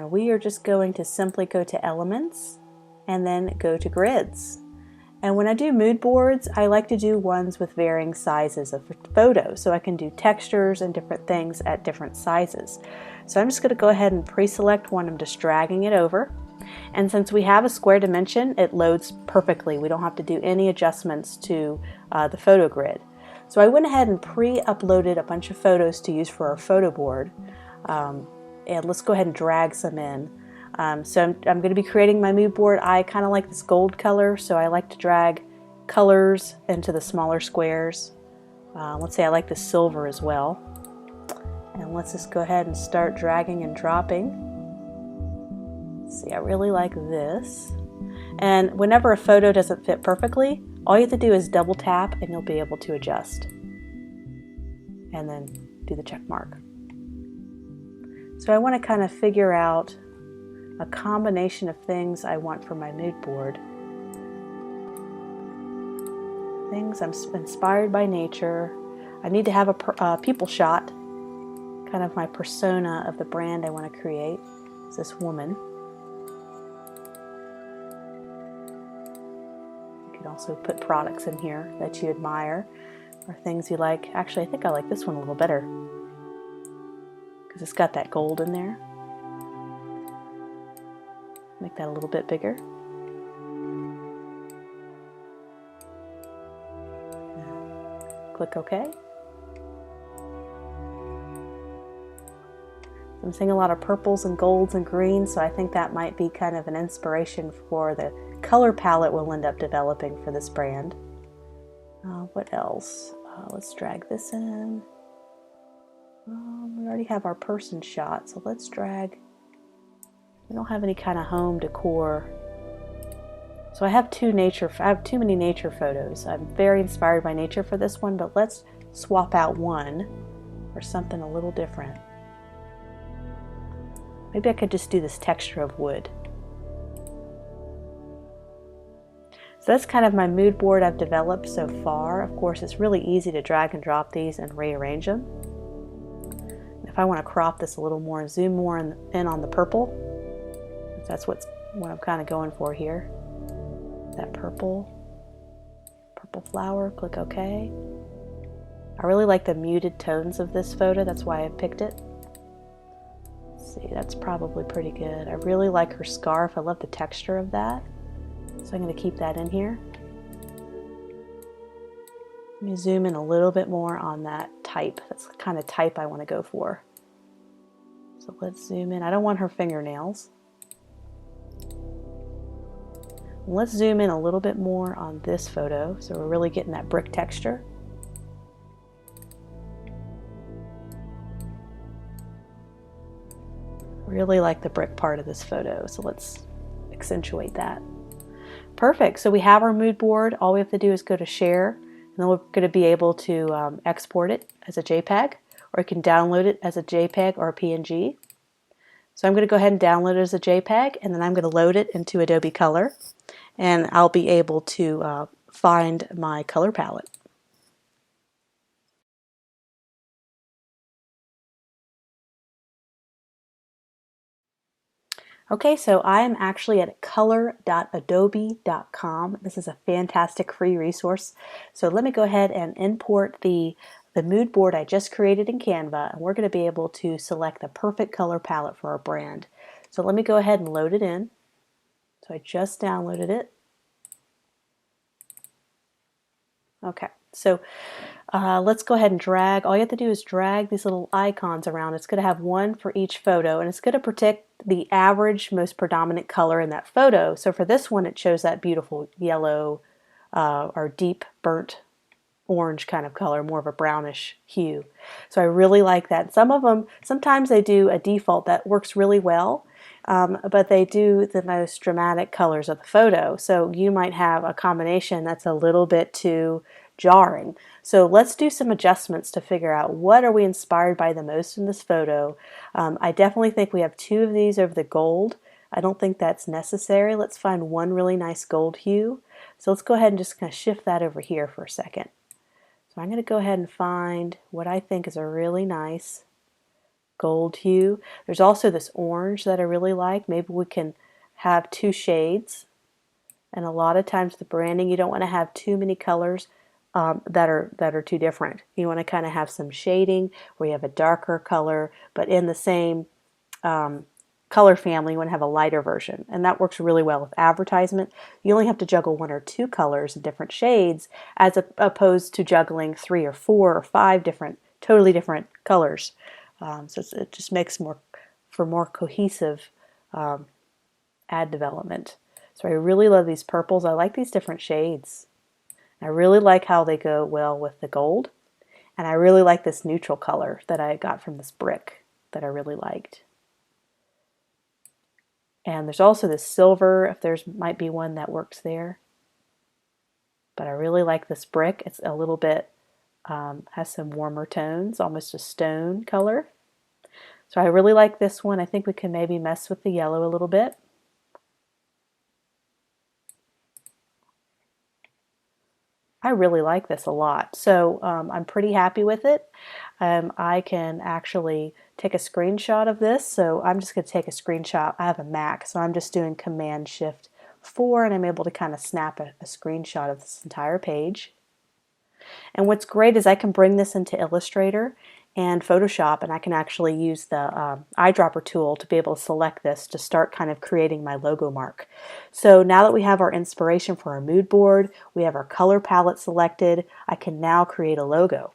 And we are just going to simply go to Elements and then go to Grids. And when I do mood boards, I like to do ones with varying sizes of photos, so I can do textures and different things at different sizes. So I'm just going to go ahead and pre-select one. I'm just dragging it over. And since we have a square dimension, it loads perfectly. We don't have to do any adjustments to the photo grid. So I went ahead and pre-uploaded a bunch of photos to use for our photo board. And let's go ahead and drag some in. So I'm going to be creating my mood board. I kind of like this gold color, so I like to drag colors into the smaller squares. Let's say I like the silver as well. And let's just go ahead and start dragging and dropping. See, I really like this. And whenever a photo doesn't fit perfectly, all you have to do is double tap and you'll be able to adjust. And then do the check mark. So I want to kind of figure out a combination of things I want for my mood board. Things I'm inspired by nature. I need to have a people shot, kind of my persona of the brand I want to create. It's this woman. You can also put products in here that you admire or things you like. Actually, I think I like this one a little better because it's got that gold in there. Make that a little bit bigger. Click OK. I'm seeing a lot of purples and golds and greens, so I think that might be kind of an inspiration for the color palette we'll end up developing for this brand. What else? Let's drag this in. We already have our person shot, so let's drag. We don't have any kind of home decor. So I have too many nature photos. I'm very inspired by nature for this one, but let's swap out one for something a little different. Maybe I could just do this texture of wood. So that's kind of my mood board I've developed so far. Of course, it's really easy to drag and drop these and rearrange them. If I want to crop this a little more and zoom more in on the purple, that's what I'm kind of going for here. That purple flower, click OK. I really like the muted tones of this photo, that's why I picked it. Let's see, that's probably pretty good. I really like her scarf, I love the texture of that. So I'm going to keep that in here. Let me zoom in a little bit more on that type. That's the kind of type I want to go for. So let's zoom in. I don't want her fingernails. Let's zoom in a little bit more on this photo, so we're really getting that brick texture. Really like the brick part of this photo, so let's accentuate that. Perfect, so we have our mood board. All we have to do is go to share, and then we're going to be able to export it as a JPEG, or you can download it as a JPEG or a PNG. So I'm going to go ahead and download it as a JPEG, and then I'm going to load it into Adobe Color, and I'll be able to find my color palette. Okay, so I am actually at color.adobe.com. This is a fantastic free resource. So let me go ahead and import the mood board I just created in Canva, and we're going to be able to select the perfect color palette for our brand. So let me go ahead and load it in. So I just downloaded it. Okay, so let's go ahead and drag. All you have to do is drag these little icons around. It's going to have one for each photo, and it's going to protect the average, most predominant color in that photo. So for this one, it shows that beautiful yellow or deep burnt orange kind of color, more of a brownish hue. So I really like that. Some of them, sometimes they do a default that works really well, but they do the most dramatic colors of the photo. So you might have a combination that's a little bit too jarring. So let's do some adjustments to figure out what are we inspired by the most in this photo. I definitely think we have two of these over the gold. I don't think that's necessary. Let's find one really nice gold hue. So let's go ahead and just kind of shift that over here for a second. So I'm going to go ahead and find what I think is a really nice gold hue. There's also this orange that I really like. Maybe we can have 2 shades. And a lot of times the branding, you don't want to have too many colors that are too different. You want to kind of have some shading where you have a darker color, but in the same color family, you want to have a lighter version. And that works really well with advertisement. You only have to juggle 1 or 2 colors in different shades as opposed to juggling 3 or 4 or 5 different, totally different colors. So it just makes for more cohesive ad development. So I really love these purples. I like these different shades. I really like how they go well with the gold. And I really like this neutral color that I got from this brick that I really liked. And there's also this silver, if there's might be one that works there. But I really like this brick. It's a little bit, has some warmer tones, almost a stone color. So I really like this one. I think we can maybe mess with the yellow a little bit. I really like this a lot. So I'm pretty happy with it. I can actually take a screenshot of this. So I'm just going to take a screenshot. I have a Mac, so I'm just doing Command-Shift-4, and I'm able to kind of snap a screenshot of this entire page. And what's great is I can bring this into Illustrator and Photoshop, and I can actually use the eyedropper tool to be able to select this to start kind of creating my logo mark. So now that we have our inspiration for our mood board, we have our color palette selected, I can now create a logo.